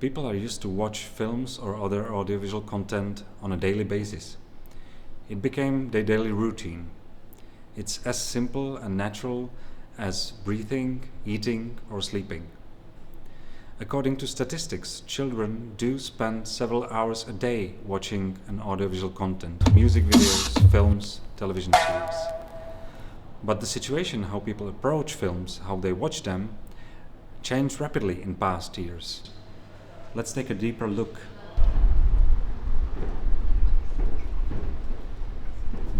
People are used to watch films or other audiovisual content on a daily basis. It became their daily routine. It's as simple and natural as breathing, eating, or sleeping. According to statistics, children do spend several hours a day watching an audiovisual content, music videos, films, television series. But the situation, how people approach films, how they watch them, changed rapidly in past years. Let's take a deeper look.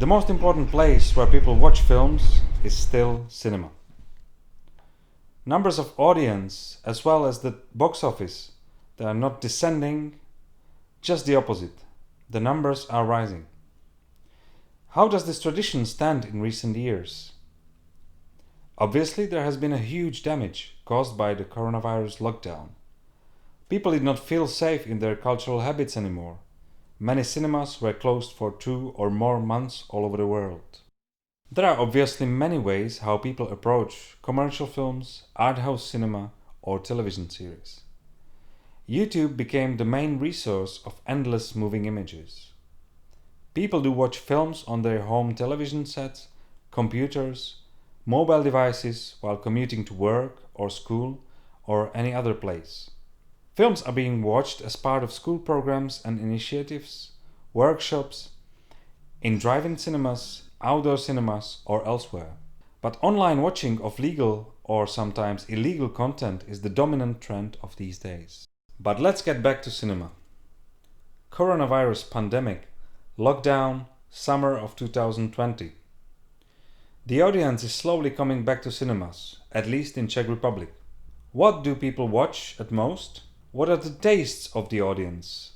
The most important place where people watch films is still cinema. Numbers of audience as well as the box office, they are not descending, just the opposite. The numbers are rising. How does this tradition stand in recent years? Obviously, there has been a huge damage caused by the coronavirus lockdown. People did not feel safe in their cultural habits anymore. Many cinemas were closed for 2 or more months all over the world. There are obviously many ways how people approach commercial films, art house cinema, or television series. YouTube became the main resource of endless moving images. People do watch films on their home television sets, computers, mobile devices while commuting to work or school or any other place. Films are being watched as part of school programs and initiatives, workshops, in drive-in cinemas, outdoor cinemas, or elsewhere. But online watching of legal or sometimes illegal content is the dominant trend of these days. But let's get back to cinema. Coronavirus pandemic, lockdown, summer of 2020. The audience is slowly coming back to cinemas, at least in Czech Republic. What do people watch at most? What are the tastes of the audience?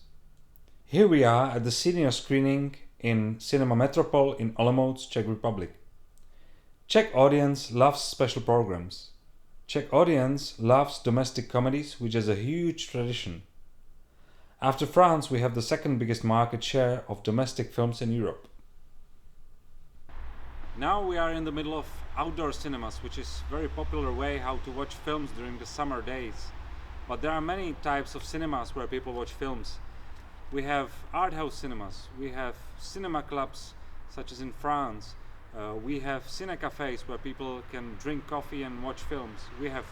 Here we are at the senior screening in Cinema Metropole in Olomouc, Czech Republic. Czech audience loves special programs. Czech audience loves domestic comedies, which is a huge tradition. After France, we have the second biggest market share of domestic films in Europe. Now we are in the middle of outdoor cinemas, which is a very popular way how to watch films during the summer days. But there are many types of cinemas where people watch films. We have art house cinemas, we have cinema clubs, such as in France. We have cine cafes where people can drink coffee and watch films. We have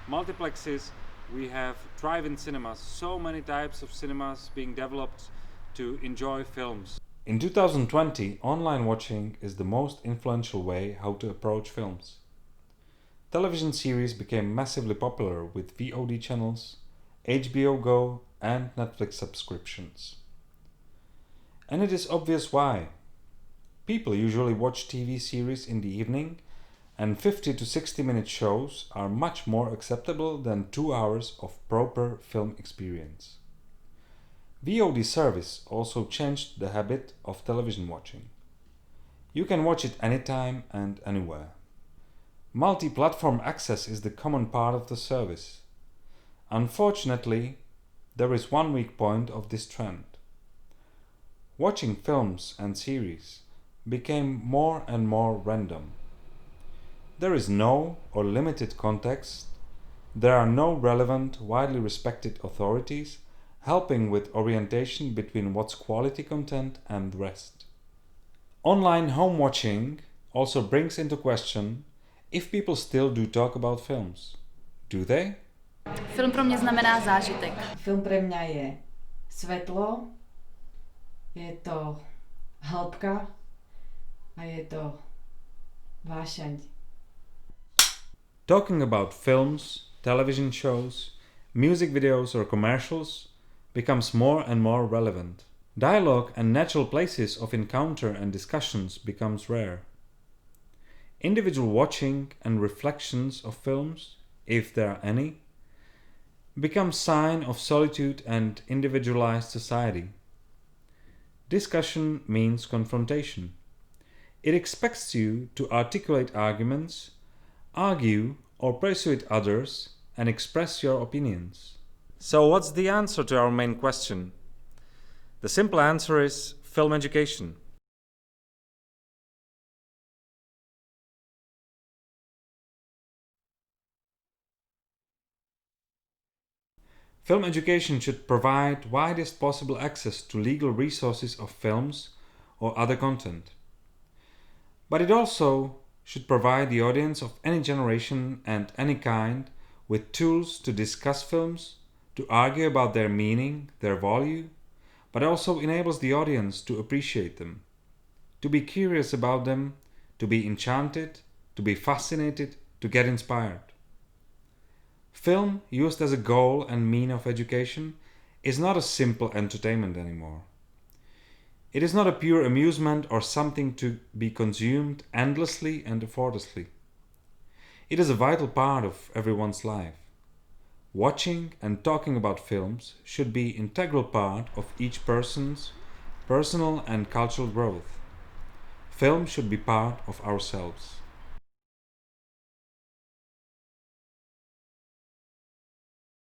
multiplexes, we have drive-in cinemas, so many types of cinemas being developed to enjoy films. In 2020, online watching is the most influential way how to approach films. Television series became massively popular with VOD channels, HBO Go, and Netflix subscriptions. And it is obvious why. People usually watch TV series in the evening, and 50 to 60 minute shows are much more acceptable than 2 hours of proper film experience. VOD service also changed the habit of television watching. You can watch it anytime and anywhere. Multi-platform access is the common part of the service. Unfortunately, there is one weak point of this trend. Watching films and series became more and more random. There is no or limited context. There are no relevant, widely respected authorities helping with orientation between what's quality content and the rest. Online home watching also brings into question if people still do talk about films. Do they? Film pro mě znamená zážitek. Film pre mňa je svetlo, je to hĺbka a je to vášeň. Talking about films, television shows, music videos or commercials becomes more and more relevant. Dialogue and natural places of encounter and discussions becomes rare. Individual watching and reflections of films, if there are any, become sign of solitude and individualized society. Discussion means confrontation. It expects you to articulate arguments, argue or persuade others, and express your opinions. So what's the answer to our main question? The simple answer is film education. Film education should provide widest possible access to legal resources of films or other content. But it also should provide the audience of any generation and any kind with tools to discuss films, to argue about their meaning, their value, but also enables the audience to appreciate them, to be curious about them, to be enchanted, to be fascinated, to get inspired. Film, used as a goal and mean of education, is not a simple entertainment anymore. It is not a pure amusement or something to be consumed endlessly and effortlessly. It is a vital part of everyone's life. Watching and talking about films should be an integral part of each person's personal and cultural growth. Film should be part of ourselves.